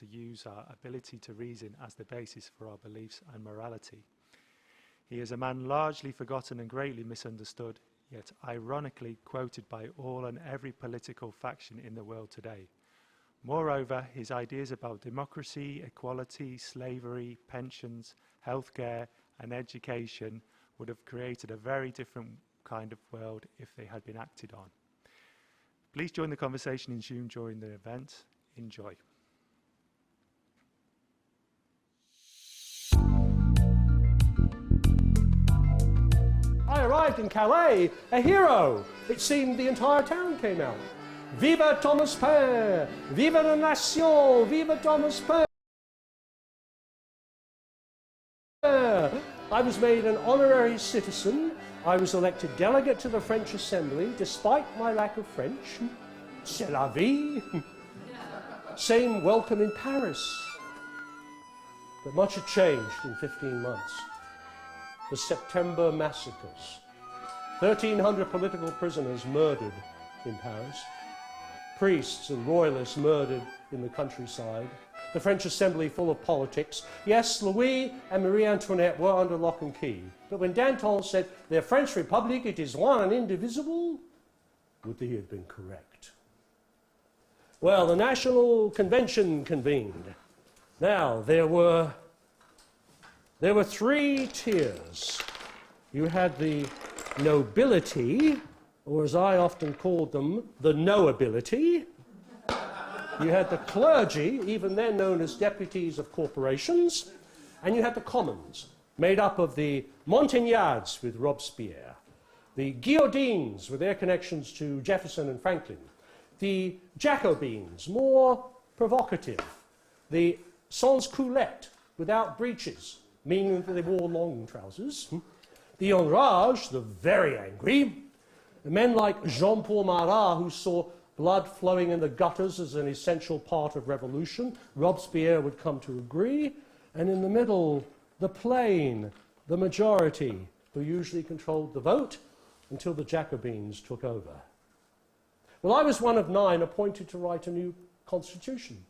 to use our ability to reason as the basis for our beliefs and morality. He is a man largely forgotten and greatly misunderstood, yet ironically quoted by all and every political faction in the world today. Moreover, his ideas about democracy, equality, slavery, pensions, healthcare, and education would have created a very different kind of world if they had been acted on. Please join the conversation in June during the event. Enjoy. I arrived in Calais, a hero. It seemed the entire town came out. Viva Thomas Paine! Viva la nation! Viva Thomas Paine! I was made an honorary citizen. I was elected delegate to the French Assembly, despite my lack of French. C'est la vie. Same welcome in Paris. But much had changed in 15 months. The September massacres. 1,300 political prisoners murdered in Paris. Priests and royalists murdered in the countryside. The French Assembly full of politics. Yes, Louis and Marie Antoinette were under lock and key. But when Danton said, "The French Republic, it is one and indivisible," would he have been correct? Well, the National Convention convened. Now, there were three tiers. You had the nobility, or as I often called them, the no-ability. You had the clergy, even then known as deputies of corporations, and you had the commons, made up of the Montagnards with Robespierre, the Guillotines with their connections to Jefferson and Franklin, the Jacobins, more provocative, the sans-culottes, without breeches, meaning that they wore long trousers, the enragés, the very angry, men like Jean-Paul Marat, who saw blood flowing in the gutters as an essential part of revolution. Robespierre would come to agree. And in the middle, the plain, the majority, who usually controlled the vote until the Jacobins took over. Well, I was one of 9 appointed to write a new constitution.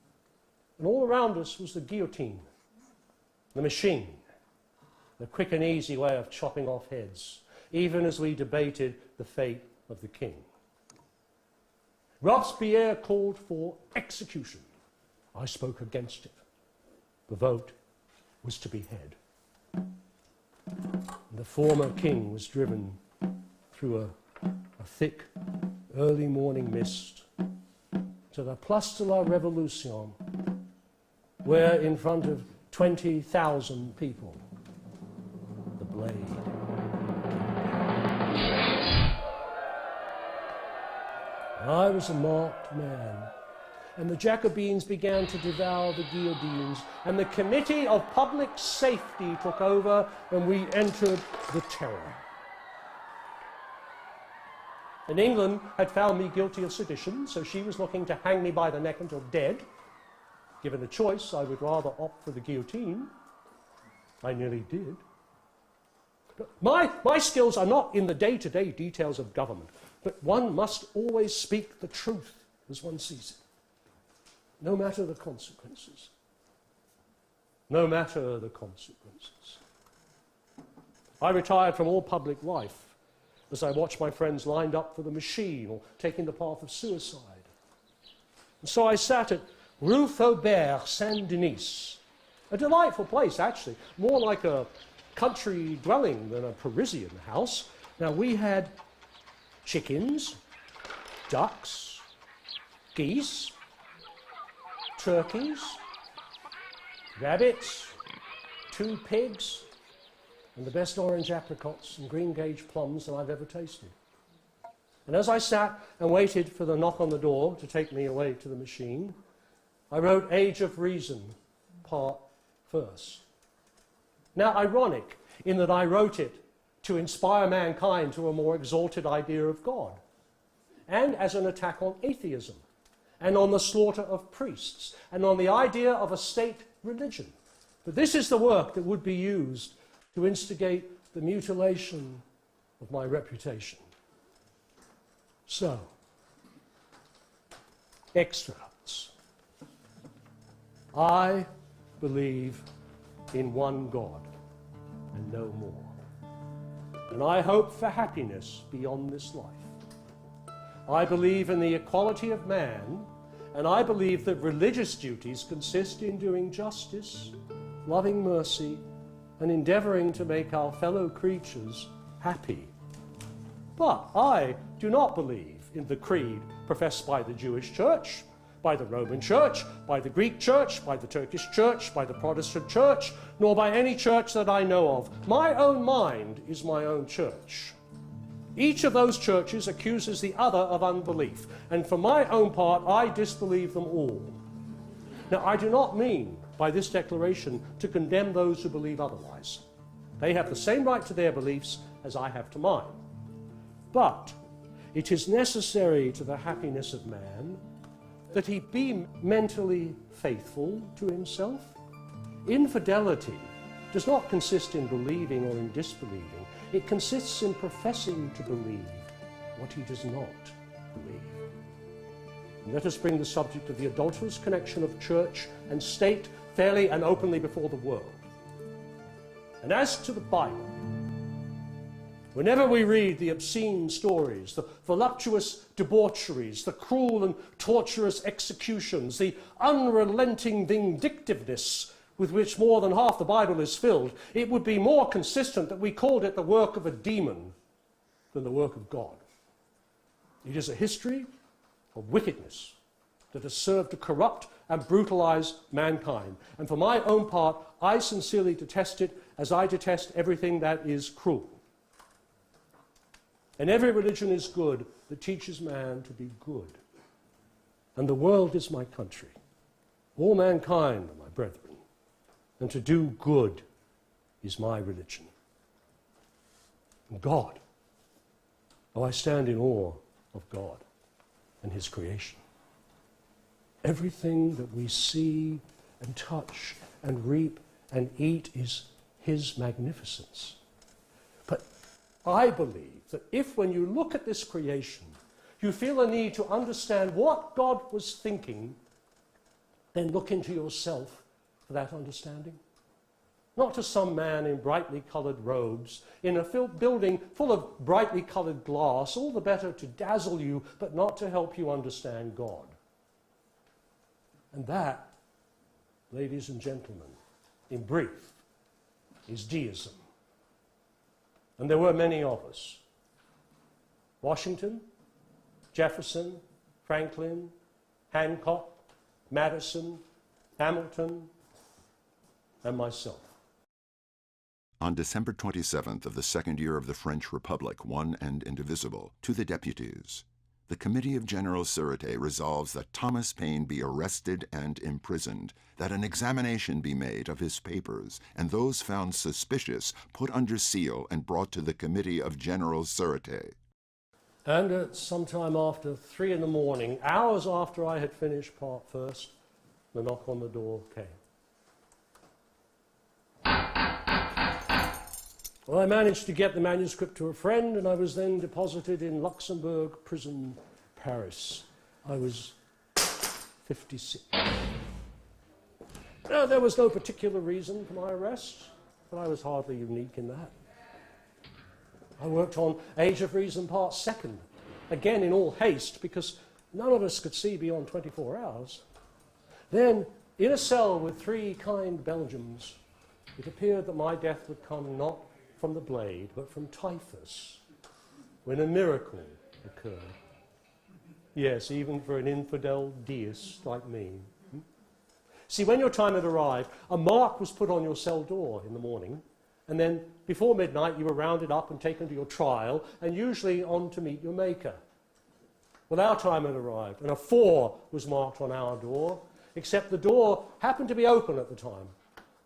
And all around us was the guillotine, the machine, the quick and easy way of chopping off heads, even as we debated the fate of the king. Robespierre called for execution. I spoke against it. The vote was to behead. The former king was driven through a thick early morning mist to the Place de la Révolution, where in front of 20,000 people, the blade. I was a marked man, and the Jacobins began to devour the guillotines, and the Committee of Public Safety took over, and we entered the terror. And England had found me guilty of sedition, so she was looking to hang me by the neck until dead. Given a choice, I would rather opt for the guillotine. I nearly did. But my skills are not in the day-to-day details of government, but one must always speak the truth as one sees it, no matter the consequences. No matter the consequences. I retired from all public life as I watched my friends lined up for the machine or taking the path of suicide. And so I sat at Rue Faubourg Saint-Denis, a delightful place, actually, more like a country dwelling than a Parisian house. Now, we had chickens, ducks, geese, turkeys, rabbits, 2 pigs, and the best orange apricots and green gauge plums that I've ever tasted. And as I sat and waited for the knock on the door to take me away to the machine, I wrote Age of Reason, part first. Now, ironic in that I wrote it to inspire mankind to a more exalted idea of God, and as an attack on atheism, and on the slaughter of priests, and on the idea of a state religion. But this is the work that would be used to instigate the mutilation of my reputation. So, extracts. I believe in one God and no more. And I hope for happiness beyond this life. I believe in the equality of man, and I believe that religious duties consist in doing justice, loving mercy, and endeavoring to make our fellow creatures happy. But I do not believe in the creed professed by the Jewish Church, by the Roman Church, by the Greek Church, by the Turkish Church, by the Protestant Church, nor by any church that I know of. My own mind is my own church. Each of those churches accuses the other of unbelief, and for my own part, I disbelieve them all. Now, I do not mean by this declaration to condemn those who believe otherwise. They have the same right to their beliefs as I have to mine. But it is necessary to the happiness of man that he be mentally faithful to himself. Infidelity does not consist in believing or in disbelieving. It consists in professing to believe what he does not believe. And let us bring the subject of the adulterous connection of church and state fairly and openly before the world. And as to the Bible, whenever we read the obscene stories, the voluptuous debaucheries, the cruel and torturous executions, the unrelenting vindictiveness with which more than half the Bible is filled, it would be more consistent that we called it the work of a demon than the work of God. It is a history of wickedness that has served to corrupt and brutalize mankind. And for my own part, I sincerely detest it as I detest everything that is cruel. And every religion is good that teaches man to be good. And the world is my country. All mankind are my brethren. And to do good is my religion. And God, oh, I stand in awe of God and his creation. Everything that we see and touch and reap and eat is his magnificence. But I believe that if, when you look at this creation, you feel a need to understand what God was thinking, then look into yourself for that understanding. Not to some man in brightly coloured robes, in a building full of brightly coloured glass, all the better to dazzle you, but not to help you understand God. And that, ladies and gentlemen, in brief, is deism. And there were many of us. Washington, Jefferson, Franklin, Hancock, Madison, Hamilton, and myself. On December 27th of the second year of the French Republic, one and indivisible, to the deputies, the Committee of General Sûreté resolves that Thomas Paine be arrested and imprisoned, that an examination be made of his papers, and those found suspicious put under seal and brought to the Committee of General Sûreté. And at some time after 3 in the morning, hours after I had finished part first, the knock on the door came. Well, I managed to get the manuscript to a friend, and I was then deposited in Luxembourg prison, Paris. I was 56. Now, there was no particular reason for my arrest, but I was hardly unique in that. I worked on Age of Reason Part 2nd, again in all haste, because none of us could see beyond 24 hours. Then, in a cell with 3 kind Belgians, it appeared that my death would come not from the blade, but from typhus, when a miracle occurred. Yes, even for an infidel deist like me. See, when your time had arrived, a mark was put on your cell door in the morning, and then before midnight you were rounded up and taken to your trial, and usually on to meet your maker. Well, our time had arrived, and a 4 was marked on our door, except the door happened to be open at the time,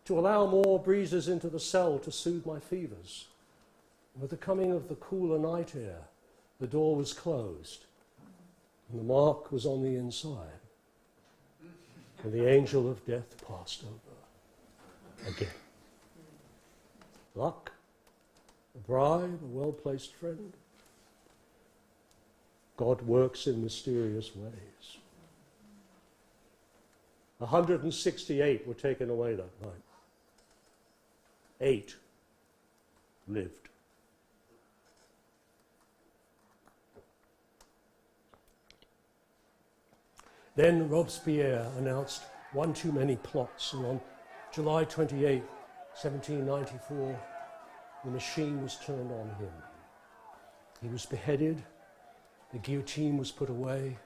to allow more breezes into the cell to soothe my fevers. And with the coming of the cooler night air, the door was closed, and the mark was on the inside. And the angel of death passed over again. Luck, a bribe, a well-placed friend. God works in mysterious ways. 168 were taken away that night. 8 lived. Then Robespierre announced one too many plots, and on July 28, 1794, the machine was turned on him. He was beheaded, the guillotine was put away,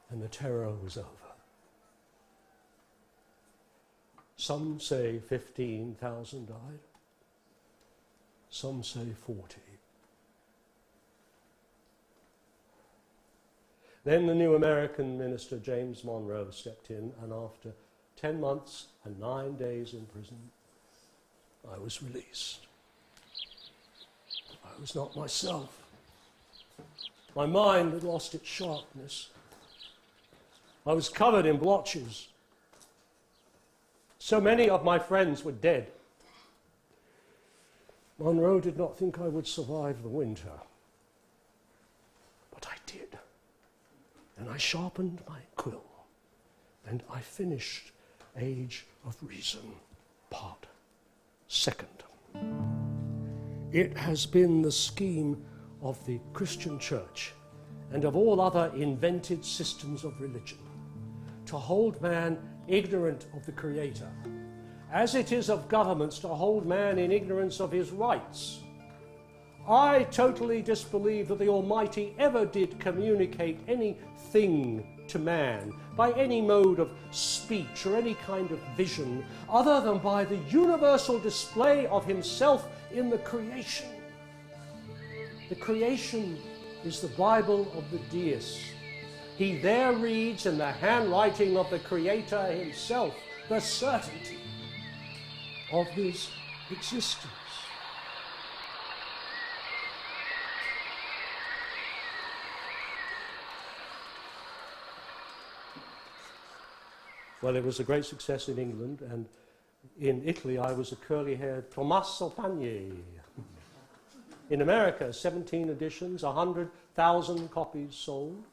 and the terror was over. Some say 15,000 died. Some say 40. Then the new American minister, James Monroe, stepped in, and after 10 months and 9 days in prison, I was released. I was not myself. My mind had lost its sharpness. I was covered in blotches. So many of my friends were dead. Monroe did not think I would survive the winter, but I did. And I sharpened my quill, and I finished Age of Reason, Part 2. It has been the scheme of the Christian Church and of all other invented systems of religion to hold man ignorant of the Creator, as it is of governments to hold man in ignorance of his rights. I totally disbelieve that the Almighty ever did communicate anything to man by any mode of speech or any kind of vision other than by the universal display of himself in the creation. The creation is the Bible of the deists. He there reads in the handwriting of the Creator himself the certainty of his existence. Well, it was a great success in England, and in Italy I was a curly-haired Thomas Paine. In America, 17 editions, 100,000 copies sold,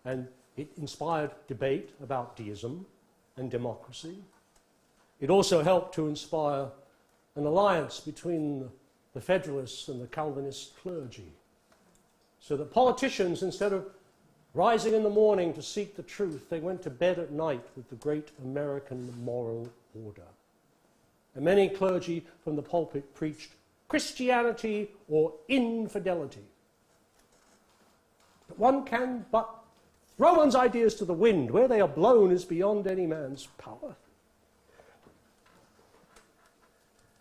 and it inspired debate about deism and democracy. It also helped to inspire an alliance between the Federalists and the Calvinist clergy, so that politicians, instead of rising in the morning to seek the truth, they went to bed at night with the great American moral order. And many clergy from the pulpit preached Christianity or infidelity. But one can but throw one's ideas to the wind. Where they are blown is beyond any man's power.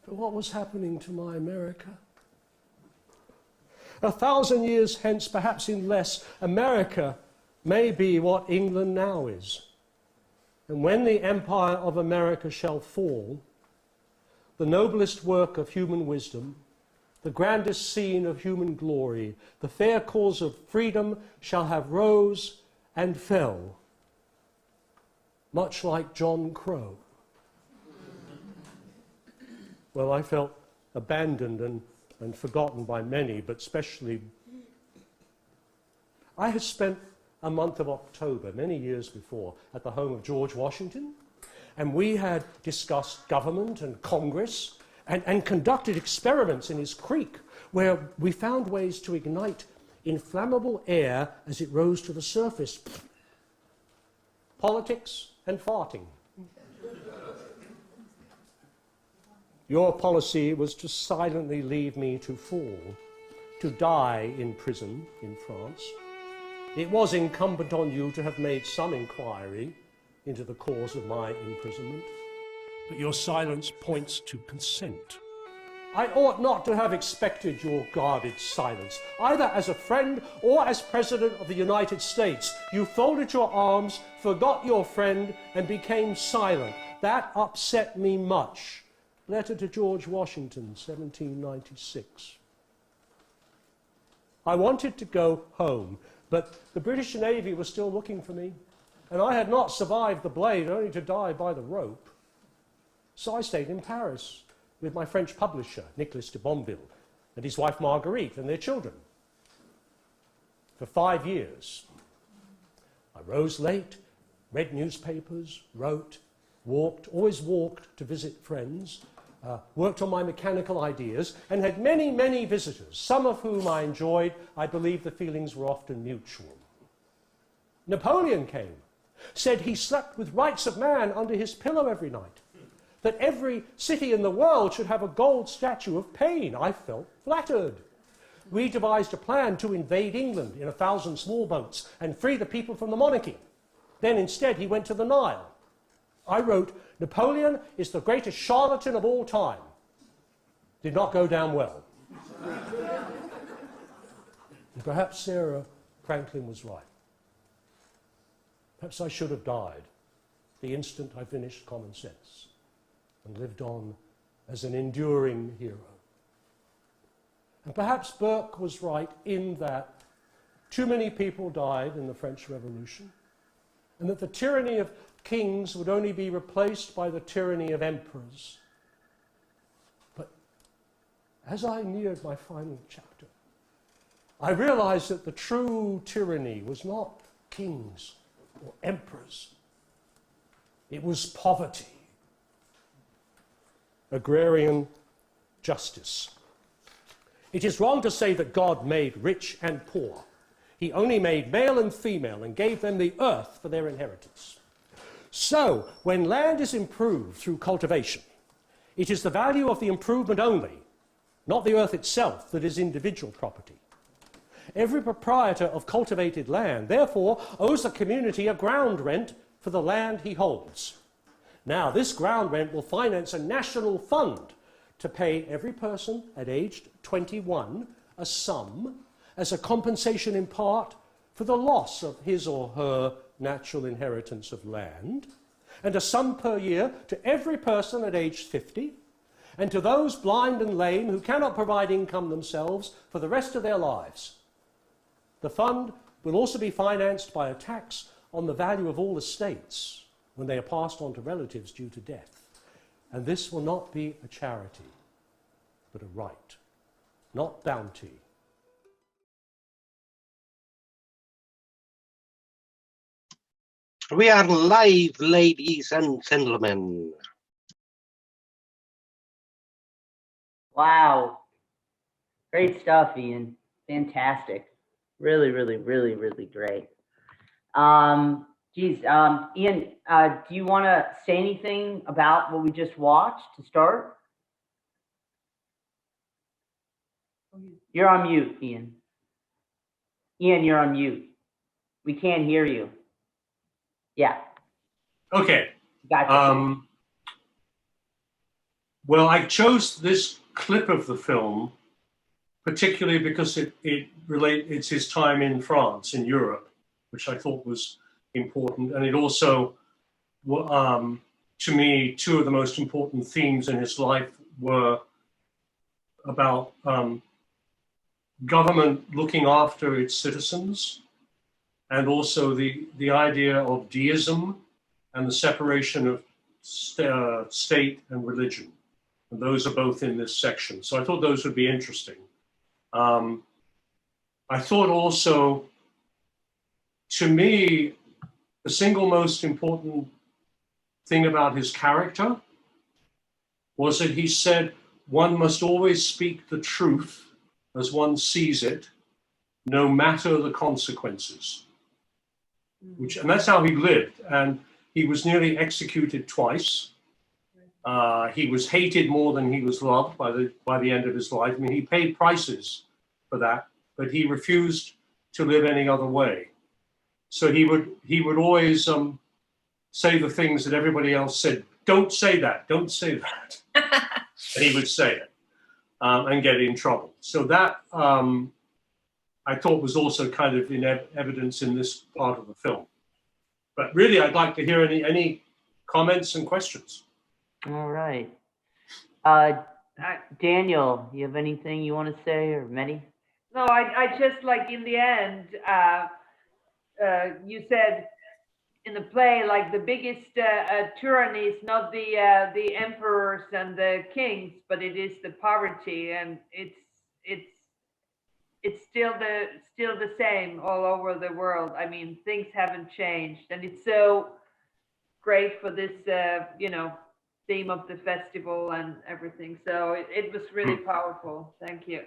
But what was happening to my America? 1,000 years hence, perhaps in less, America may be what England now is. And when the empire of America shall fall, the noblest work of human wisdom, the grandest scene of human glory, the fair cause of freedom shall have rose and fell, much like John Crow. Well, I felt abandoned and forgotten by many, but especially I had spent a month of October, many years before, at the home of George Washington, and we had discussed government and Congress and conducted experiments in his creek where we found ways to ignite inflammable air as it rose to the surface. Politics and farting. Your policy was to silently leave me to fall, to die in prison in France. It was incumbent on you to have made some inquiry into the cause of my imprisonment, but your silence points to consent. I ought not to have expected your guarded silence, either as a friend or as President of the United States. You folded your arms, forgot your friend, and became silent. That upset me much. Letter to George Washington, 1796. I wanted to go home, but the British Navy was still looking for me, and I had not survived the blade, only to die by the rope. So I stayed in Paris with my French publisher, Nicolas de Bonville, and his wife Marguerite and their children for 5 years. I rose late, read newspapers, wrote, walked, always walked to visit friends, worked on my mechanical ideas, and had many, many visitors, some of whom I enjoyed. I believe the feelings were often mutual. Napoleon came, said he slept with rights of man under his pillow every night, that every city in the world should have a gold statue of Paine. I felt flattered. We devised a plan to invade England in 1,000 small boats and free the people from the monarchy. Then instead he went to the Nile. I wrote, Napoleon is the greatest charlatan of all time. Did not go down well. And perhaps Sarah Franklin was right. Perhaps I should have died the instant I finished Common Sense and lived on as an enduring hero. And perhaps Burke was right in that too many people died in the French Revolution, and that the tyranny of kings would only be replaced by the tyranny of emperors. But as I neared my final chapter, I realized that the true tyranny was not kings or emperors. It was poverty, agrarian justice. It is wrong to say that God made rich and poor. He only made male and female and gave them the earth for their inheritance. So, when land is improved through cultivation, it is the value of the improvement only, not the earth itself, that is individual property. Every proprietor of cultivated land, therefore, owes the community a ground rent for the land he holds. Now, this ground rent will finance a national fund to pay every person at age 21 a sum as a compensation in part for the loss of his or her natural inheritance of land, and a sum per year to every person at age 50, and to those blind and lame who cannot provide income themselves for the rest of their lives. The fund will also be financed by a tax on the value of all estates when they are passed on to relatives due to death. And this will not be a charity, but a right, not bounty. We are live, ladies and gentlemen. Wow. Great stuff, Ian. Fantastic. Really, really, really, really great. Ian, do you want to say anything about what we just watched to start? You're on mute, Ian. Ian, you're on mute. We can't hear you. Yeah. Okay. Gotcha. Well, I chose this clip of the film particularly because it's his time in France, in Europe, which I thought was important. And it also, to me, two of the most important themes in his life were about government looking after its citizens, and also the idea of deism and the separation of state and religion. And those are both in this section. So I thought those would be interesting. I thought also, to me, the single most important thing about his character was that he said one must always speak the truth as one sees it, no matter the consequences. And that's how he lived. And he was nearly executed twice. He was hated more than he was loved by the end of his life. I mean, he paid prices for that, but he refused to live any other way. So he would always say the things that everybody else said, don't say that, don't say that. And he would say it and get in trouble. So that I thought was also kind of in evidence in this part of the film. But really, I'd like to hear any comments and questions. All right. Daniel, you have anything you want to say, or Mehdi? No, I just like in the end, you said in the play, like the biggest tyranny is not the emperors and the kings, but it is the poverty, and it's still the same all over the world. I mean, things haven't changed, and it's so great for this, you know, theme of the festival and everything. So it was really powerful. Thank you.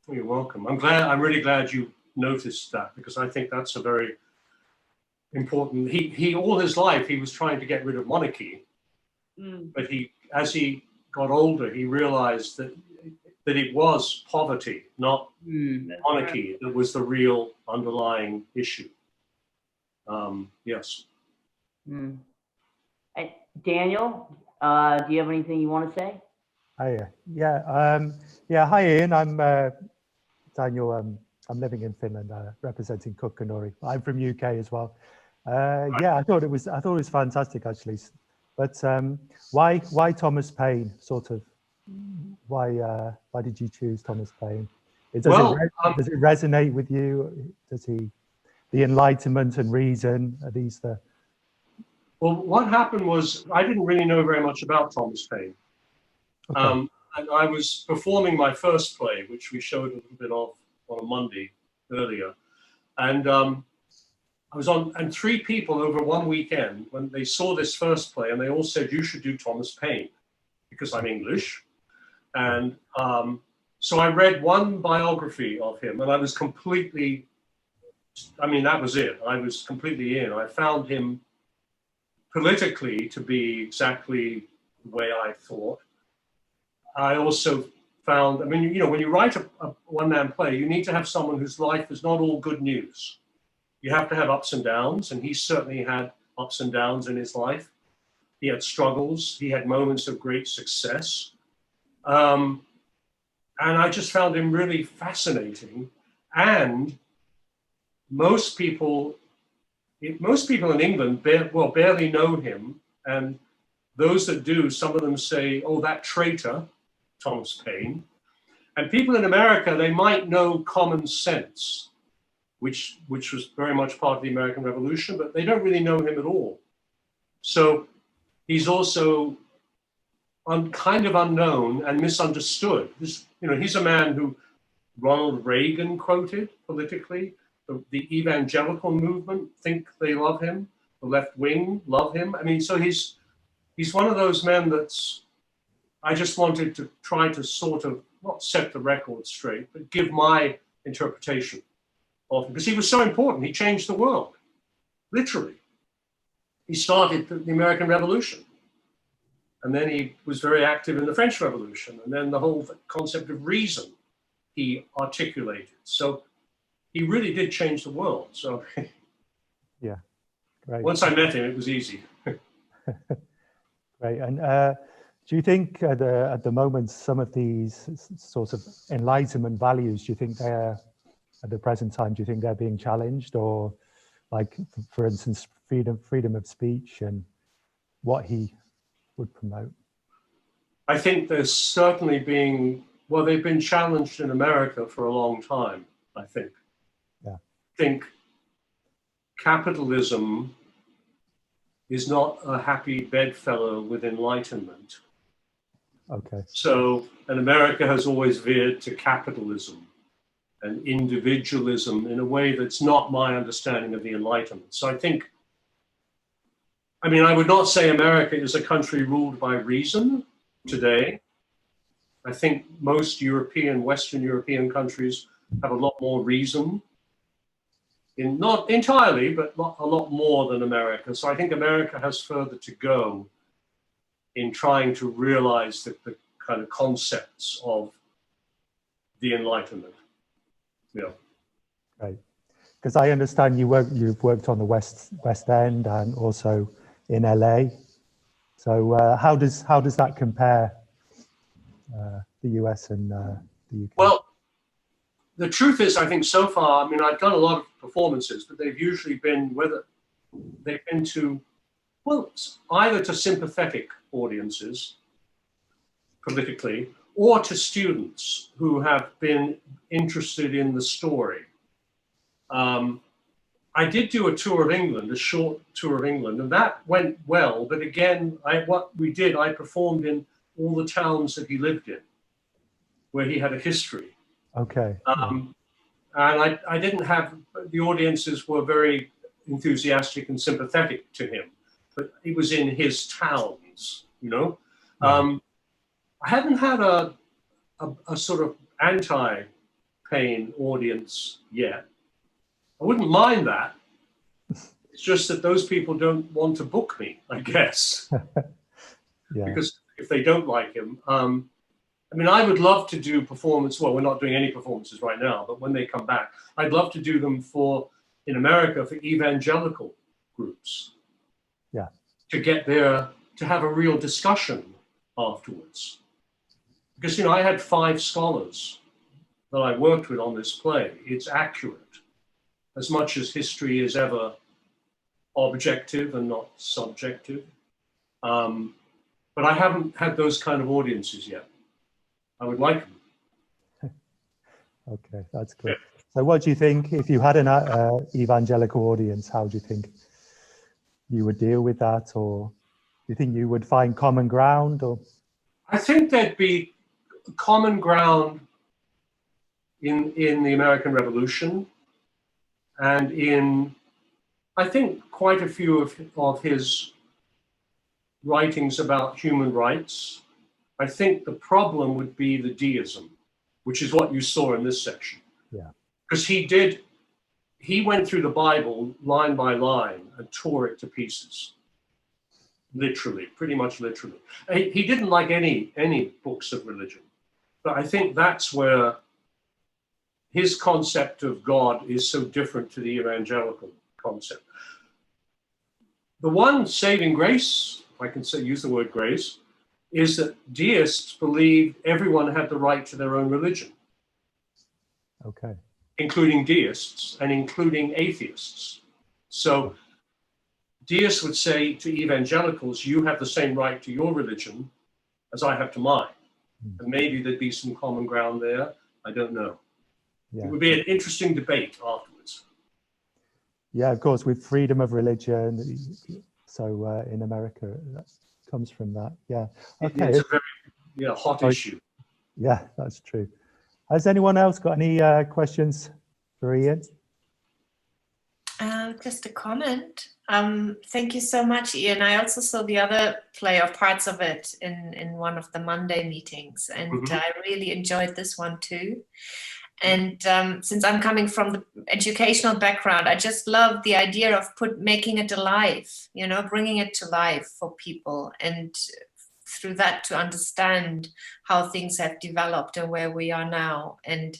You're welcome. I'm really glad you noticed that, because I think that's a very important. He all his life he was trying to get rid of monarchy, but as he got older, he realized that it was poverty, not monarchy, that was the real underlying issue. Yes. Daniel, do you have anything you want to say? Hi, hi Ian. I'm Daniel. I'm living in Finland, representing Kukkanori. I'm from UK as well. Yeah, I thought it was fantastic actually. But why Thomas Paine? Sort of, why did you choose Thomas Paine? Does it resonate with you? Does the Enlightenment and reason, are these the? Well, what happened was I didn't really know very much about Thomas Paine. Okay. And I was performing my first play, which we showed a little bit of on a Monday earlier. And I was on, and 3 people over one weekend, when they saw this first play, and they all said, you should do Thomas Paine, because I'm English. And so I read one biography of him, and I was completely, I mean, that was it. I was completely in. I found him politically to be exactly the way I thought. I also found, I mean, you know, when you write a one-man play, you need to have someone whose life is not all good news. You have to have ups and downs, and he certainly had ups and downs in his life. He had struggles. He had moments of great success. And I just found him really fascinating. And most people in England barely know him. And those that do, some of them say, oh, that traitor, Thomas Paine. And people in America, they might know Common Sense, which was very much part of the American Revolution, but they don't really know him at all. So he's also kind of unknown and misunderstood. He's a man who Ronald Reagan quoted politically. The evangelical movement think they love him. The left wing love him. I mean, so he's one of those men that's, I just wanted to try to sort of, not set the record straight, but give my interpretation of him, because he was so important. He changed the world, literally. He started the American Revolution. And then he was very active in the French Revolution. And then the whole concept of reason he articulated. So he really did change the world. So yeah, great. Once I met him, it was easy. Great. And do you think at the moment some of these sort of Enlightenment values, do you think they're, at the present time, do you think they're being challenged? Or like, for instance, freedom of speech and what he would promote? I think there's certainly they've been challenged in America for a long time, I think. Yeah. I think capitalism is not a happy bedfellow with Enlightenment. Okay. So, and America has always veered to capitalism and individualism in a way that's not my understanding of the Enlightenment. So I think, I mean, I would not say America is a country ruled by reason today. I think most Western European countries have a lot more reason, not entirely, but a lot more than America. So I think America has further to go in trying to realize the kind of concepts of the Enlightenment. Yeah. Right. Because I understand you've worked on the West End and also in LA. So how does that compare, the US and the UK? Well, the truth is, I think so far, I mean, I've done a lot of performances, but they've usually been to, well, either to sympathetic audiences politically, or to students who have been interested in the story. I did do a tour of England, a short tour of England, and that went well. But again, I performed in all the towns that he lived in, where he had a history. Okay. And I didn't have, the audiences were very enthusiastic and sympathetic to him. but it was in his towns, you know. Yeah. I haven't had a sort of anti-Paine audience yet. I wouldn't mind that. It's just that those people don't want to book me, I guess. Yeah. Because if they don't like him, I mean, I would love to do performance. Well, we're not doing any performances right now, but when they come back, I'd love to do them in America for evangelical groups. Yeah. To get there, to have a real discussion afterwards. Because, you know, I had 5 scholars that I worked with on this play. It's accurate, as much as history is ever objective and not subjective. But I haven't had those kind of audiences yet. I would like them. Okay, that's good. So what do you think, if you had an evangelical audience, how do you think you would deal with that? Or do you think you would find common ground? Or I think there'd be common ground in the American Revolution and in, I think, quite a few of his writings about human rights. I think the problem would be the deism, which is what you saw in this section. Yeah. Because he went through the Bible line by line and tore it to pieces. Literally, pretty much literally. He didn't like any books of religion. But I think that's where his concept of God is so different to the evangelical concept. The one saving grace, if I can use the word grace, is that deists believe everyone had the right to their own religion. okay. Including deists and including atheists. So deists would say to evangelicals, you have the same right to your religion as I have to mine. And maybe there'd be some common ground there. I don't know. Yeah. It would be an interesting debate afterwards. Yeah, of course, with freedom of religion. So in America, that comes from that. Yeah. Okay. It's a very hot issue. Yeah, that's true. Has anyone else got any questions for Ian? Just a comment. Thank you so much, Ian. I also saw the other play or parts of it in one of the Monday meetings, and I really enjoyed this one too. And since I'm coming from the educational background, I just love the idea of making it alive, you know, bringing it to life for people, and through that to understand how things have developed and where we are now, and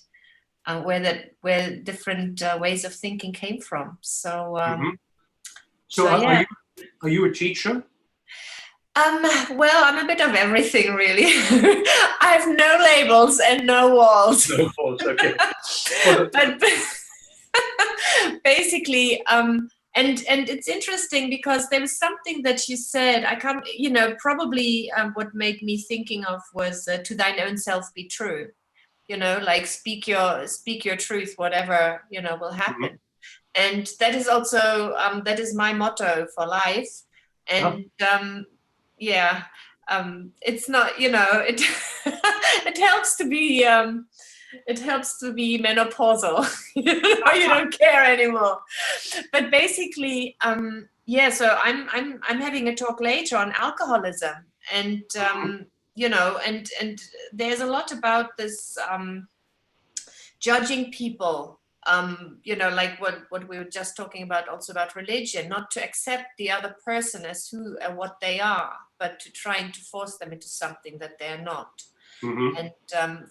where different ways of thinking came from. So, yeah. Are you a teacher? Well, I'm a bit of everything, really. I have no labels and no walls. No walls, okay. But basically, and it's interesting because there was something that you said. I can't, you know, probably what made me thinking of was to thine own self be true. You know, like speak your truth, whatever, you know, will happen. And that is also that is my motto for life. And it's not, you know, it it helps to be menopausal. You know, you don't care anymore. But basically, so I'm having a talk later on alcoholism, and you know, and there's a lot about this judging people. You know, like what we were just talking about, also about religion, not to accept the other person as who and what they are, but to trying to force them into something that they're not. And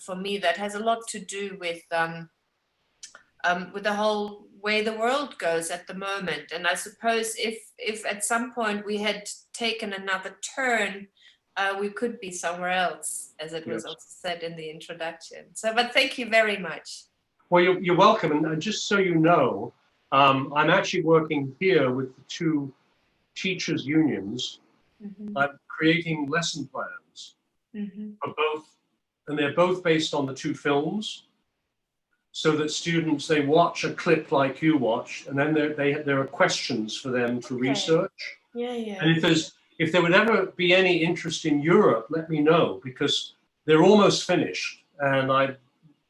for me, that has a lot to do with the whole way the world goes at the moment. And I suppose if at some point we had taken another turn, we could be somewhere else, as it was also said in the introduction. So, but thank you very much. Well, you're welcome. And just so you know, I'm actually working here with the 2 teachers' unions. I'm creating lesson plans for both, and they're both based on the 2 films, so that students, they watch a clip like you watched, and then there are questions for them to research. And if there would ever be any interest in Europe, let me know, because they're almost finished. And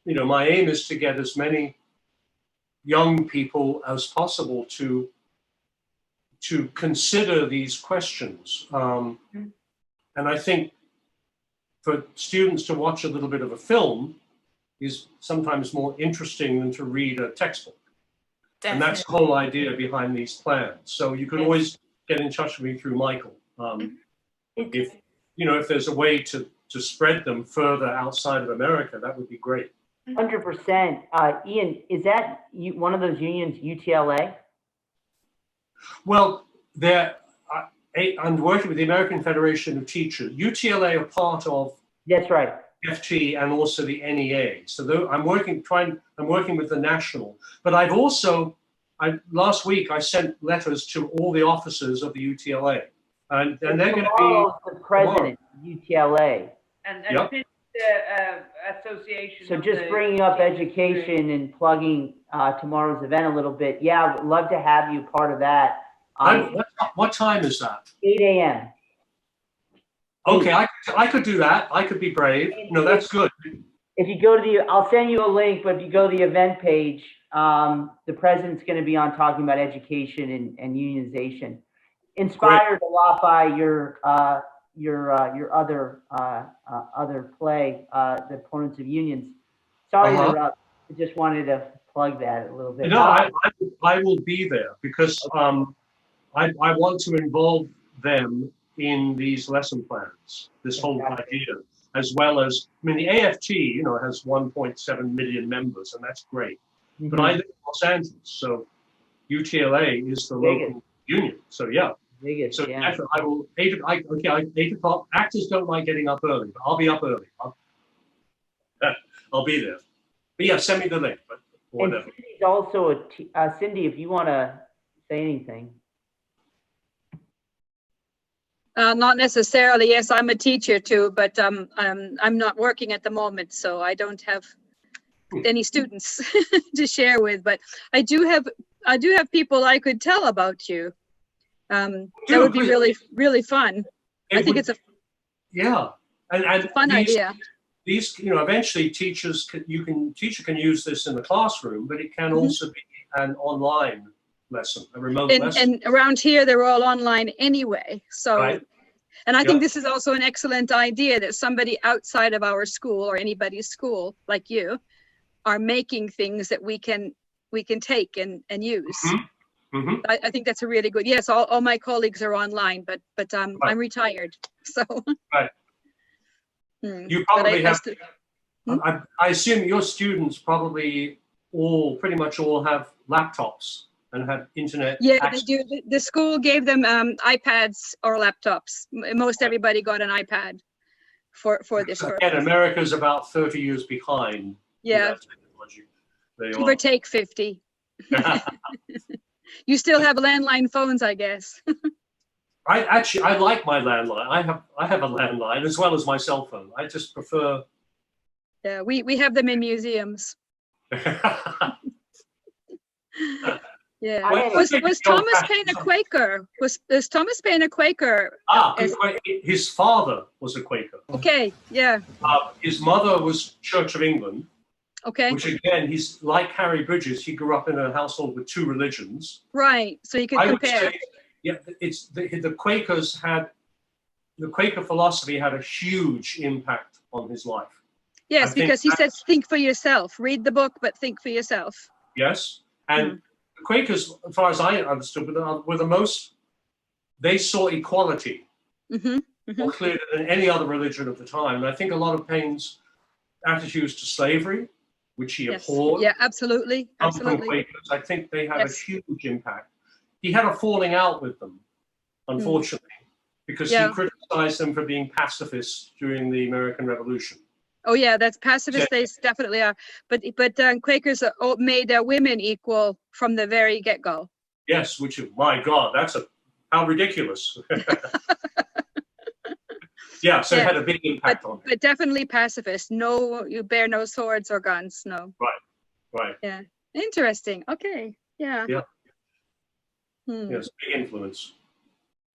you know, my aim is to get as many young people as possible to to consider these questions. And I think for students to watch a little bit of a film is sometimes more interesting than to read a textbook. And that's the whole idea behind these plans. So you can always get in touch with me through Michael. If if there's a way to spread them further outside of America, that would be great. 100%. Ian, is that one of those unions, UTLA? Well, I'm working with the American Federation of Teachers. UTLA are part of That's right. FT and also the NEA. So I'm working with the national. But I've also, last week I sent letters to all the officers of the UTLA, and they're going to be the president of UTLA. And Yep. the association. So of just the bringing up teachers. education and plugging tomorrow's event a little bit. Yeah, I would love to have you part of that. What time is that? 8 a.m. Okay, I could do that. I could be brave. No, that's good. If you go to I'll send you a link, but if you go to the event page, the president's going to be on talking about education and unionization. Inspired a lot by your other play, The Opponents of Unions. Sorry to interrupt. I just wanted to plug that a little bit. No, I will be there because I want to involve them in these lesson plans, this whole idea, as well as, the AFT, has 1.7 million members, and that's great. But I live in Los Angeles, so UTLA is the local union. So yeah. Biggest, so I will 8 o'clock. Actors don't like getting up early, but I'll be up early. I'll be there. But yeah, send me the link. But whatever. And Cindy's also Cindy, if you want to say anything. Not necessarily. Yes, I'm a teacher too, but I'm not working at the moment, so I don't have any students to share with. But I do have people I could tell about you. That would be really fun. I think it's a fun idea. These, eventually teacher can use this in the classroom, but it can also be an online lesson, a remote lesson. And around here, they're all online anyway. So, and I think this is also an excellent idea that somebody outside of our school or anybody's school like you are making things that we can take and use. I think that's a really good. Yes, all my colleagues are online, but I'm retired, so. Right. You probably have. I assume your students probably pretty much all have laptops and have internet. Yeah, access. they do. The school gave them iPads or laptops. Most everybody got an iPad for this. Again, America's about 30 years behind. Yeah. Give or take 50. You still have landline phones, I guess. I like my landline. I have a landline as well as my cell phone. I just prefer. Yeah, we have them in museums. Yeah. Was Thomas Paine a Quaker? Was Thomas Paine a Quaker? His father was a Quaker. Okay, yeah. His mother was Church of England. Okay. Which again, he's like Harry Bridges. He grew up in a household with two religions. Right. So you can compare. Would say, yeah, it's the Quakers the Quaker philosophy had a huge impact on his life. Yes, because he says, think for yourself. Read the book, but think for yourself. Yes, and the Quakers, as far as I understood, were the most. They saw equality more clearly than any other religion of the time. And I think a lot of Paine's attitudes to slavery, which he abhorred. Yeah, absolutely. From Quakers. I think they had a huge impact. He had a falling out with them, unfortunately, because he criticized them for being pacifists during the American Revolution. Oh yeah, that's pacifist. They definitely are. But Quakers made their women equal from the very get-go. Yes, which is, my God, how ridiculous. Yeah, so it had a big impact on him. But definitely pacifist. No, you bear no swords or guns. No. Right. Yeah. Interesting. Okay. Yeah. Yeah. Yes, big influence.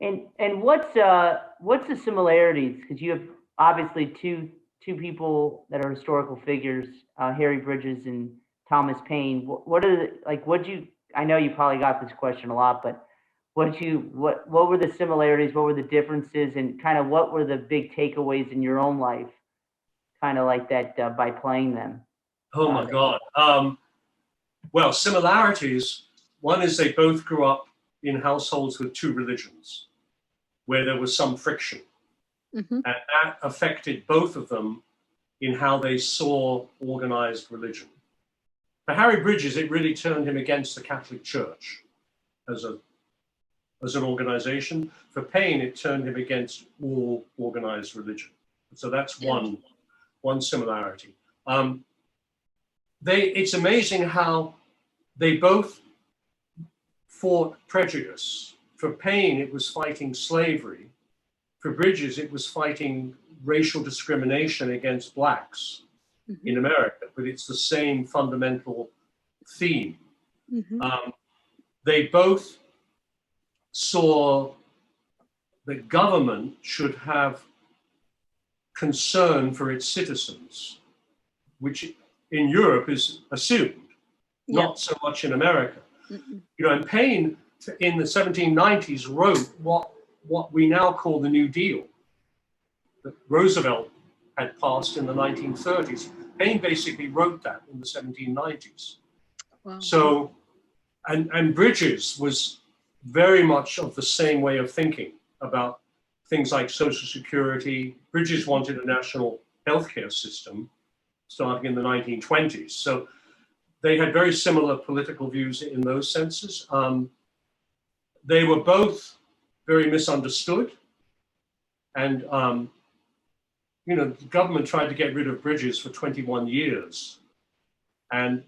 And what's the similarities? Because you have obviously two people that are historical figures, Harry Bridges and Thomas Paine. What are I know you probably got this question a lot, but what were the similarities? What were the differences, and kind of what were the big takeaways in your own life, kind of like that by playing them? Oh my God. Well, similarities. One is they both grew up in households with two religions, where there was some friction, and that affected both of them in how they saw organized religion. For Harry Bridges, it really turned him against the Catholic Church as an organization. For Paine, it turned him against all organized religion. So that's one similarity. It's amazing how they both fought prejudice. For Paine, it was fighting slavery. For Bridges, it was fighting racial discrimination against blacks in America, but it's the same fundamental theme. They both saw that government should have concern for its citizens, which in Europe is assumed, not so much in America. And Paine in the 1790s wrote what we now call the New Deal that Roosevelt had passed in the 1930s. Paine basically wrote that in the 1790s. Wow. So, and Bridges was very much of the same way of thinking about things like Social Security. Bridges wanted a national healthcare system starting in the 1920s. So they had very similar political views in those senses. They were both very misunderstood. And, the government tried to get rid of Bridges for 21 years. And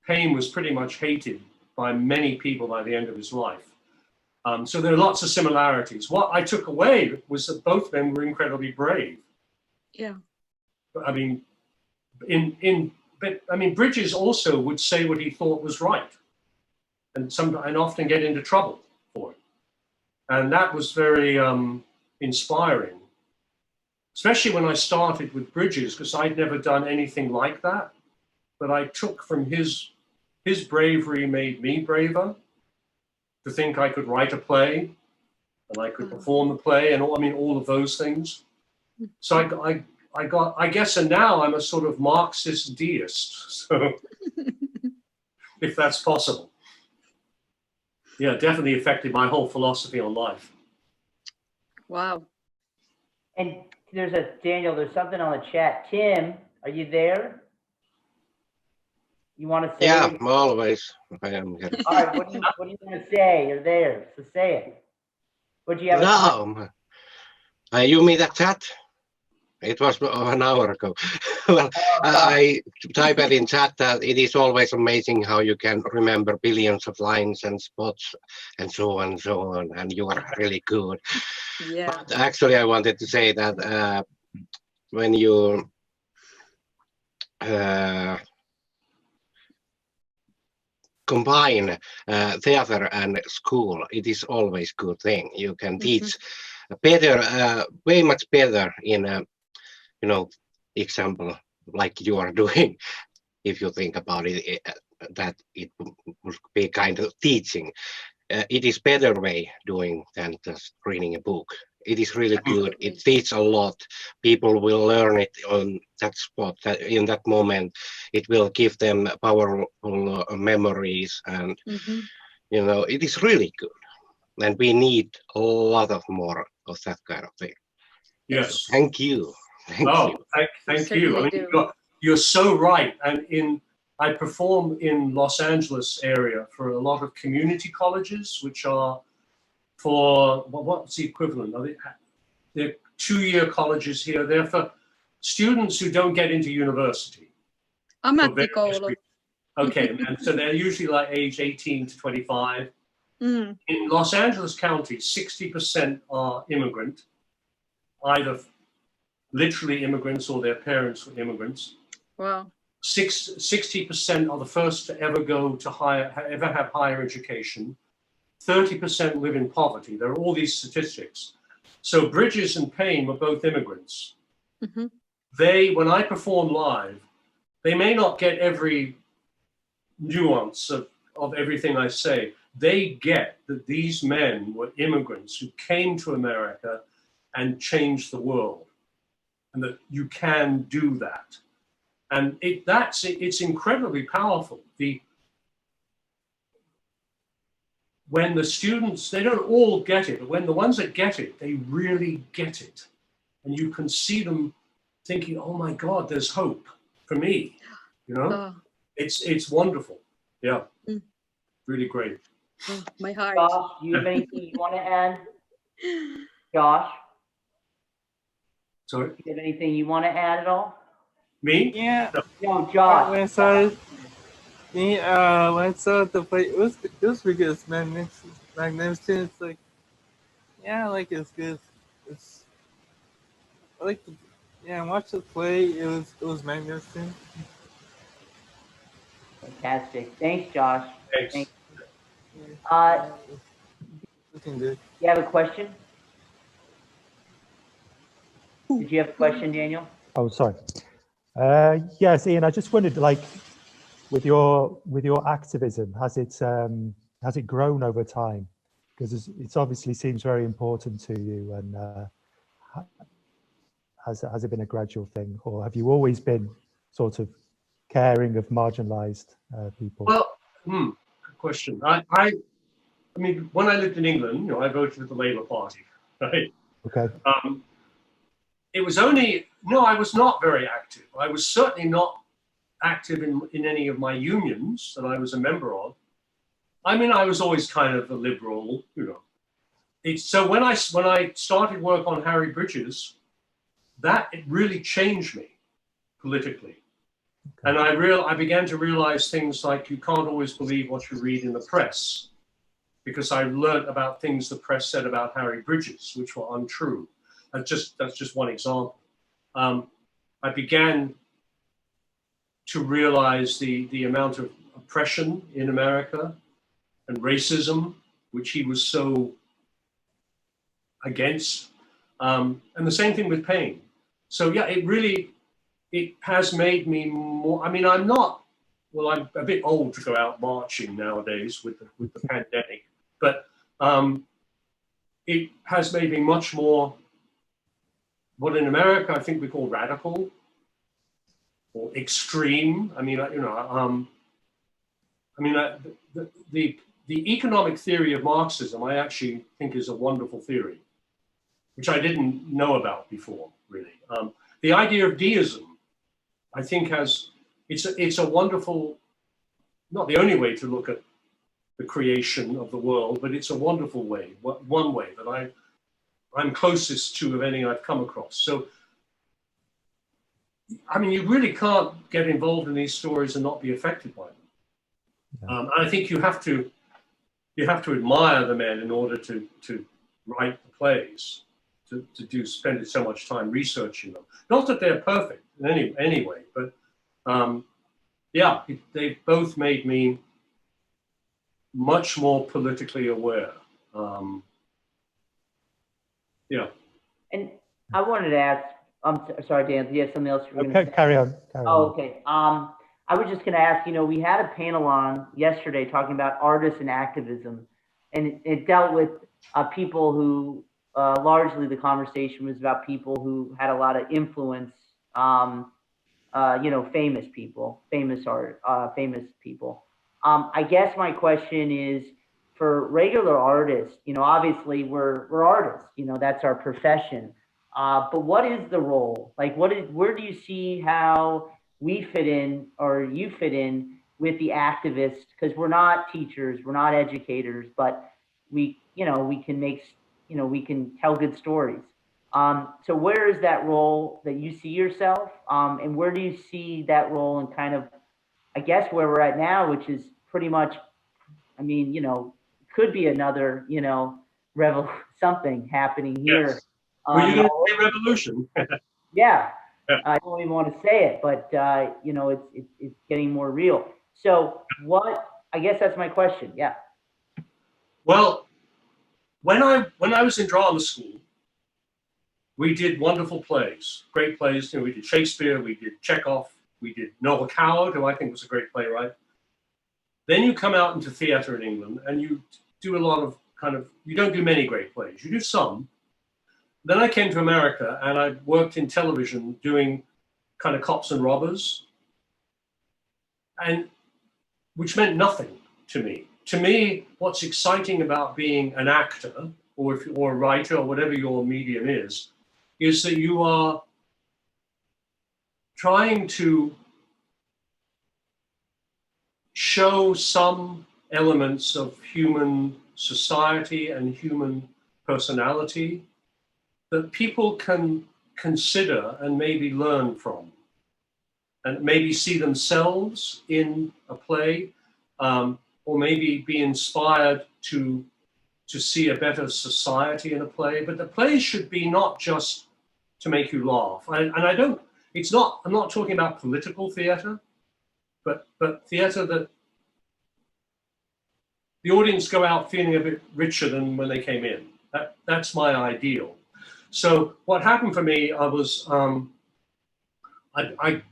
Paine was pretty much hated by many people by the end of his life. So there are lots of similarities. What I took away was that both of them were incredibly brave. Yeah. I mean, Bridges also would say what he thought was right, and often get into trouble for it. And that was very inspiring, especially when I started with Bridges, because I'd never done anything like that. But I took from his bravery made me braver, to think I could write a play and I could perform the play and all of those things. So I guess, and now I'm a sort of Marxist deist, so if that's possible. Yeah, definitely affected my whole philosophy on life. Wow. And Daniel, there's something on the chat. Tim, are you there? You want to say? Yeah, it? always. I am here. All right, what do you want to say? You're there, so say it. What do you have? No, you mean that chat? It was an hour ago. Well, I typed in chat that it is always amazing how you can remember billions of lines and spots and so on and so on, and you are really good. Yeah. But actually, I wanted to say that when you combine theater and school, it is always good thing. You can teach better, way much better in example like you are doing. If you think about it, that it would be kind of teaching. It is better way doing than just reading a book. It is really good. It teaches a lot. People will learn it on that spot, in that moment. It will give them powerful memories, and it is really good. And we need a lot of more of that kind of thing. Yes. So, thank you. Thank you. You're so right. And I perform in Los Angeles area for a lot of community colleges, which are for, what's the equivalent of it? They're 2-year colleges here. They're for students who don't get into university. Okay, and so they're usually like age 18 to 25. In Los Angeles County, 60% are immigrant, either literally immigrants or their parents were immigrants. Wow. 60% are the first to ever ever have higher education. 30% live in poverty. There are all these statistics. So Bridges and Paine were both immigrants. When I perform live, they may not get every nuance of everything I say, they get that these men were immigrants who came to America and changed the world, and that you can do that. And it's incredibly powerful. When the students, they don't all get it, but when the ones that get it, they really get it. And you can see them thinking, oh my God, there's hope for me. You know, it's wonderful. Yeah, really great. Oh, my heart. Josh, do you have anything you want to add? Josh? Sorry? Do you have anything you want to add at all? Me? Yeah. No, Josh. When I saw the play, it was pretty good. It's magnificent. It's like, yeah, like it's good. It's I like the, yeah. I watched the play. It was magnificent. Fantastic. Thanks, Josh. Thanks. Looking good. You have a question? Did you have a question, Daniel? Oh, sorry. Yes, Ian, I just wondered, like, with your activism, has it grown over time? Because it obviously seems very important to you, and has it been a gradual thing, or have you always been sort of caring of marginalized people? Well, good question. I mean, when I lived in England, you know, I voted for the Labour Party, right? Okay. It was only, no, I was not very active. I was certainly not active in any of my unions that I was a member of. I mean, I was always kind of a liberal, you know. So when I started work on Harry Bridges, it really changed me politically. Okay. And I began to realize things like you can't always believe what you read in the press, because I learned about things the press said about Harry Bridges, which were untrue. That's just one example. I began to realize the amount of oppression in America and racism, which he was so against. And the same thing with Paine. So yeah, it has made me more, I mean, I'm a bit old to go out marching nowadays with the pandemic, but it has made me much more what in America I think we call radical or extreme. I mean, you know, the economic theory of Marxism I actually think is a wonderful theory, which I didn't know about before, really. The idea of deism, I think it's a wonderful, not the only way to look at the creation of the world, but it's a wonderful way, one way that I'm closest to of any I've come across. So, I mean, you really can't get involved in these stories and not be affected by them. Yeah. And I think you have to admire the men in order to write the plays, to spend so much time researching them. Not that they're perfect in any way, but yeah, they've both made me much more politically aware. Yeah. And I wanted to ask, I'm sorry, Dan, do you have something else you were going to say? Carry on. Oh, okay. I was just going to ask, you know, we had a panel on yesterday talking about artists and activism, and it dealt with people who, largely the conversation was about people who had a lot of influence, you know, famous people. I guess my question is, for regular artists, you know, obviously we're artists, you know, that's our profession. But what is the role? Like, where do you see how we fit in, or you fit in with the activists? Because we're not teachers, we're not educators, but we can tell good stories. So where is that role that you see yourself? And where do you see that role in kind of, I guess, where we're at now, which is pretty much, I mean, you know, could be another, you know, something happening here. Yes. Well, you're going to say revolution. Yeah, I don't even want to say it, but you know, it's getting more real. So I guess that's my question. Yeah. Well, when I was in drama school, we did wonderful plays, great plays. You know, we did Shakespeare, we did Chekhov, we did Noel Coward, who I think was a great playwright. Then you come out into theatre in England and you do a lot of you don't do many great plays. You do some. Then I came to America and I worked in television doing kind of cops and robbers, and which meant nothing to me. To me, what's exciting about being an actor or a writer or whatever your medium is that you are trying to show some elements of human society and human personality that people can consider and maybe learn from, and maybe see themselves in a play, or maybe be inspired to see a better society in a play. But the play should be not just to make you laugh. I'm not talking about political theater, but theater that the audience go out feeling a bit richer than when they came in. That's my ideal. So what happened for me, I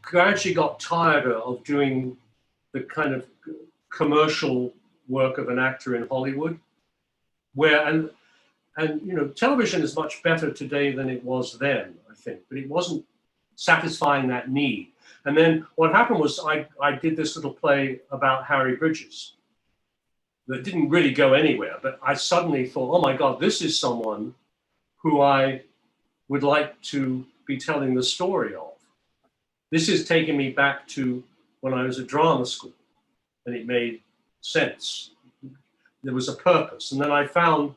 gradually got tired of doing the kind of commercial work of an actor in Hollywood, and television is much better today than it was then, I think, but it wasn't satisfying that need. And then what happened was I did this little play about Harry Bridges that didn't really go anywhere, but I suddenly thought, oh my God, this is someone who I would like to be telling the story of. This is taking me back to when I was at drama school, and it made sense. There was a purpose. And then I found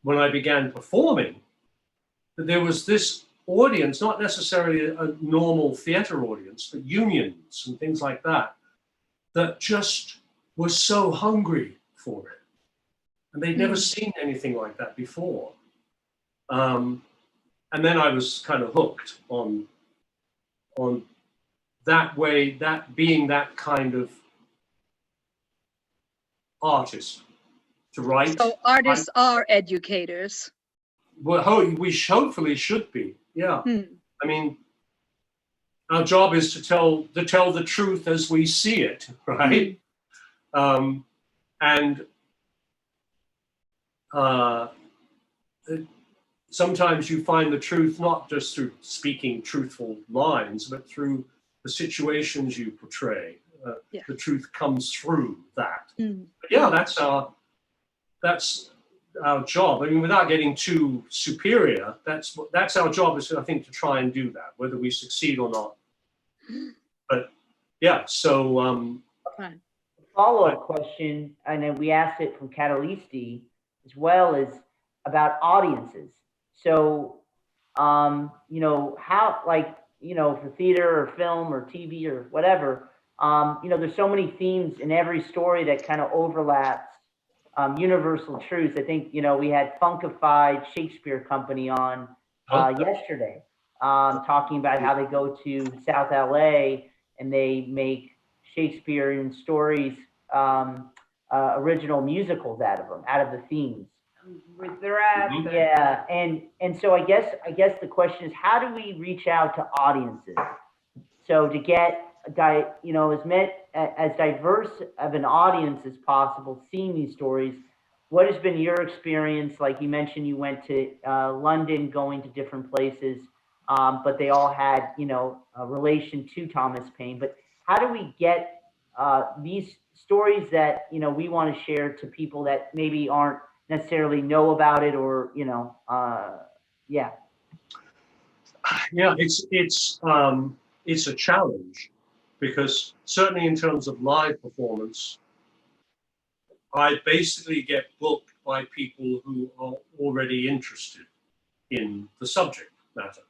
when I began performing that there was this audience, not necessarily a normal theater audience, but unions and things like that, that just were so hungry for it. And they'd never seen anything like that before. And then I was kind of hooked on that way, that being that kind of artist to write. So artists are educators. Well, we hopefully should be, yeah. I mean, our job is to tell the truth as we see it, right? Sometimes you find the truth not just through speaking truthful lines, but through the situations you portray. The truth comes through that. But yeah, that's our job. I mean, without getting too superior, that's our job, is I think, to try and do that, whether we succeed or not. But yeah, so follow-up question, and then we asked it from Catalisti as well, is about audiences. So, how, for theater or film or TV or whatever, there's so many themes in every story that kind of overlaps universal truths. I think, we had Funkified Shakespeare Company on yesterday, talking about how they go to South LA and they make Shakespearean stories, original musicals out of the themes. With their ass. Yeah, and so I guess the question is, how do we reach out to audiences? So to get as diverse of an audience as possible seeing these stories, what has been your experience? Like you mentioned, you went to London, going to different places, but they all had a relation to Thomas Paine. But how do we get these stories that we want to share to people that maybe aren't necessarily know about it, or yeah, it's a challenge, because certainly in terms of live performance, I basically get booked by people who are already interested in the subject matter.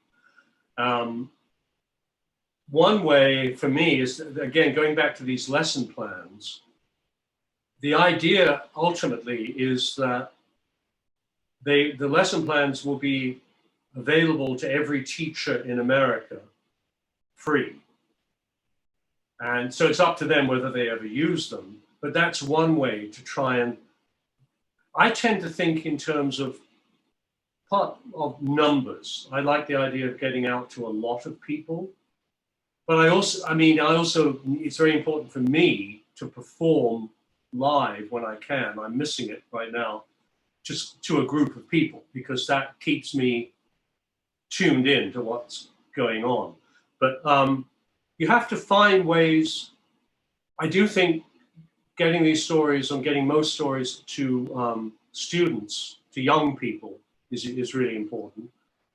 One way for me is, again, going back to these lesson plans, the idea ultimately is that the lesson plans will be available to every teacher in America free. And so it's up to them whether they ever use them. But that's one way to try and, I tend to think in terms of numbers. I like the idea of getting out to a lot of people. But I also, it's very important for me to perform live when I can. I'm missing it right now, just to a group of people, because that keeps me tuned in to what's going on. But you have to find ways. I do think getting these stories and getting most stories to students, to young people, is really important.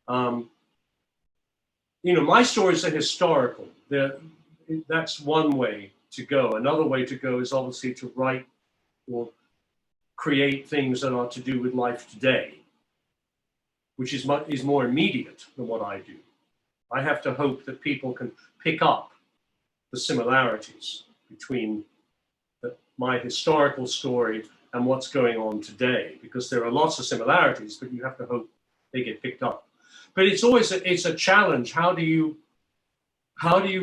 You know, my stories are historical. That's one way to go. Another way to go is obviously to write or create things that are to do with life today, which is more immediate than what I do. I have to hope that people can pick up the similarities between my historical story and what's going on today, because there are lots of similarities, but you have to hope they get picked up. But it's always it's a challenge. How do you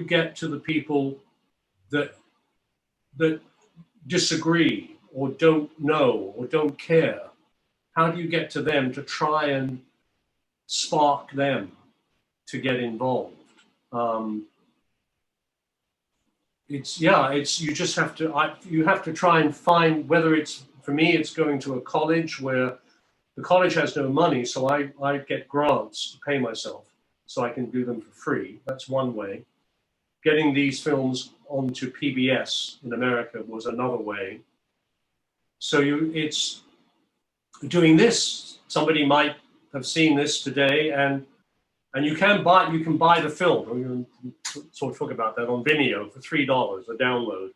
get to the people that disagree or don't know or don't care? How do you get to them to try and spark them to get involved? You just have to you have to try and find, whether it's, for me, it's going to a college where the college has no money, so I get grants to pay myself so I can do them for free. That's one way. Getting these films onto PBS in America was another way. So it's doing this. Somebody might have seen this today, and you can buy the film. We're going to sort of talk about that on Vimeo for $3 a download.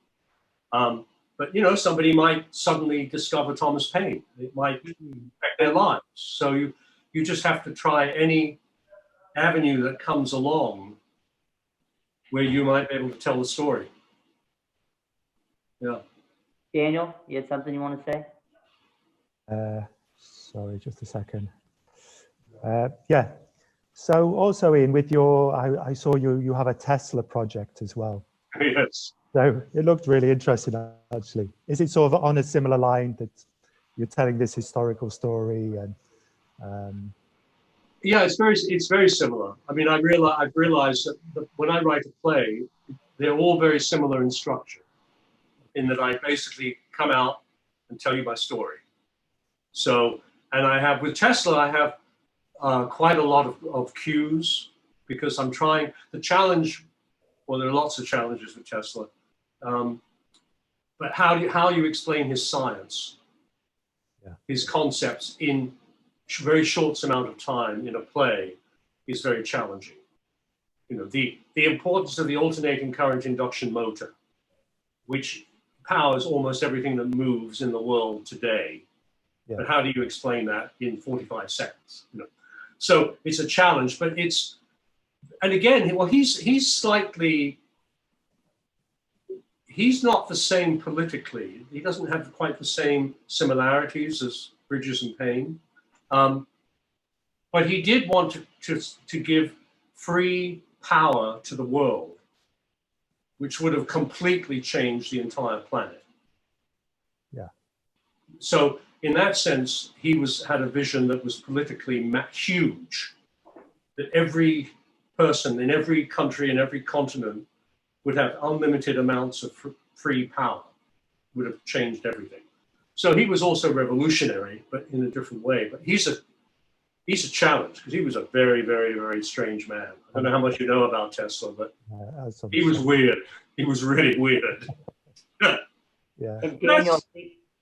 But you know, somebody might suddenly discover Thomas Paine. It might affect their lives. So you just have to try any avenue that comes along where you might be able to tell the story. Yeah. Daniel, you had something you want to say? Sorry, just a second. Yeah. So also, Ian, with your, I saw you have a Tesla project as well. Yes. So it looked really interesting, actually. Is it sort of on a similar line that you're telling this historical story? And yeah, it's very similar. I mean, I've realized that when I write a play, they're all very similar in structure, in that I basically come out and tell you my story. So, and I have, with Tesla, I have quite a lot of cues, because I'm trying, the challenge, well, there are lots of challenges with Tesla, but how you explain his science, his concepts in very short amount of time in a play is very challenging. You know, the importance of the alternating current induction motor, which powers almost everything that moves in the world today. Yeah. But how do you explain that in 45 seconds? You know? So it's a challenge, but it's, and again, well, he's slightly, he's not the same politically. He doesn't have quite the same similarities as Bridges and Paine. But he did want to give free power to the world, which would have completely changed the entire planet. Yeah. So in that sense, he had a vision that was politically huge, that every person in every country and every continent would have unlimited amounts of free power, would have changed everything. So he was also revolutionary, but in a different way. But he's a challenge, because he was a very, very, very strange man. I don't know how much you know about Tesla, but he was weird. He was really weird. Yeah. And Daniel,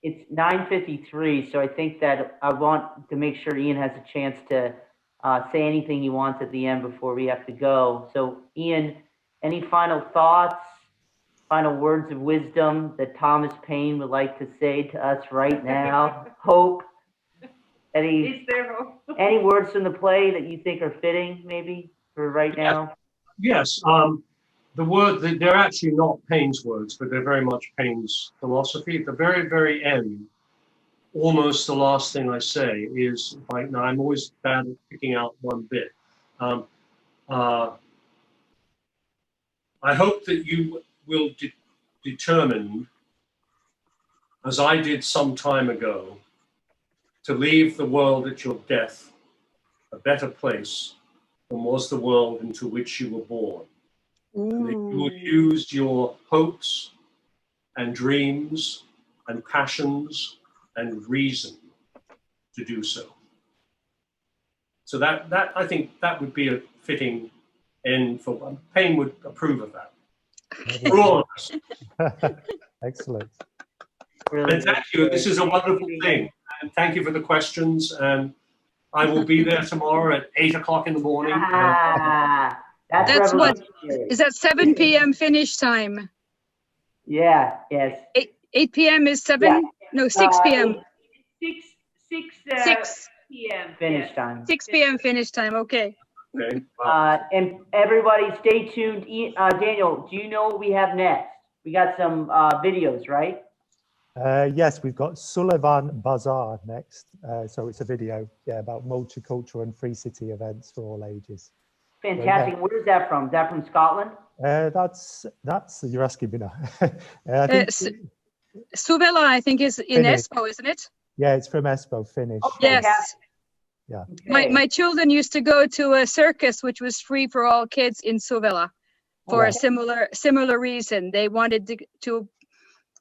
it's 9:53, so I think that I want to make sure Ian has a chance to say anything he wants at the end before we have to go. So Ian, any final thoughts, final words of wisdom that Thomas Paine would like to say to us right now? Hope? Any words from the play that you think are fitting, maybe, for right now? Yes. They're actually not Paine's words, but they're very much Paine's philosophy. At the very, very end, almost the last thing I say is, now I'm always bad at picking out one bit. I hope that you will determine, as I did some time ago, to leave the world at your death a better place than was the world into which you were born. And that you will use your hopes and dreams and passions and reason to do so. So that I think that would be a fitting end for Paine would approve of that. For all of us. Excellent. And thank you. This is a wonderful thing. And thank you for the questions. And I will be there tomorrow at 8 o'clock in the morning. That's what, is that 7 p.m. finish time? Yeah, yes. 8 p.m. is 7? Yeah. No, 6 p.m. 6 p.m. Finish yes. time. 6 p.m. finish time, okay. Okay. And everybody stay tuned. Daniel, do you know what we have next? We got some videos, right? Yes, we've got Sullivan Bazaar next. So it's a video, about multicultural and free city events for all ages. Fantastic. Where is that from? Is that from Scotland? That's you're asking me now. Suvela, I think, is in Espoo, isn't it? Yeah, it's from Espoo, Finnish. Oh, yes. Yeah. Okay. My children used to go to a circus which was free for all kids in Suvela for a similar reason. They wanted to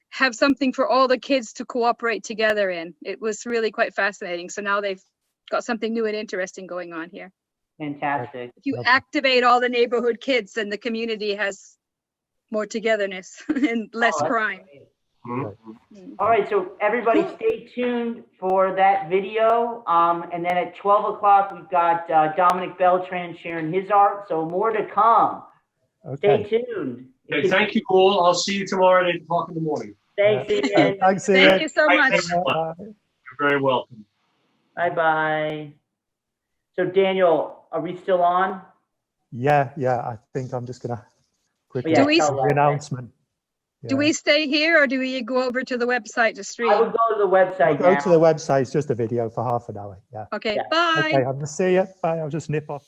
have something for all the kids to cooperate together in. It was really quite fascinating. So now they've got something new and interesting going on here. Fantastic. If you activate all the neighborhood kids, then the community has more togetherness and less crime. All right, so everybody stay tuned for that video. And then at 12 o'clock, we've got Dominic Beltran sharing his art. So more to come. Okay. Stay tuned. Okay, thank you all. I'll see you tomorrow at 8 o'clock in the morning. Thanks, Ian. Thanks, Ian. Thank you so much. You're very welcome. Bye-bye. So Daniel, are we still on? Yeah, I think I'm just gonna quickly Do we- do the announcement. Do we stay here or do we go over to the website to stream? I would go to the website Go now. to the website. It's just a video for half an hour. Yeah. Okay, Yeah. bye. Okay, I'm gonna see you. Bye. I'll just nip off.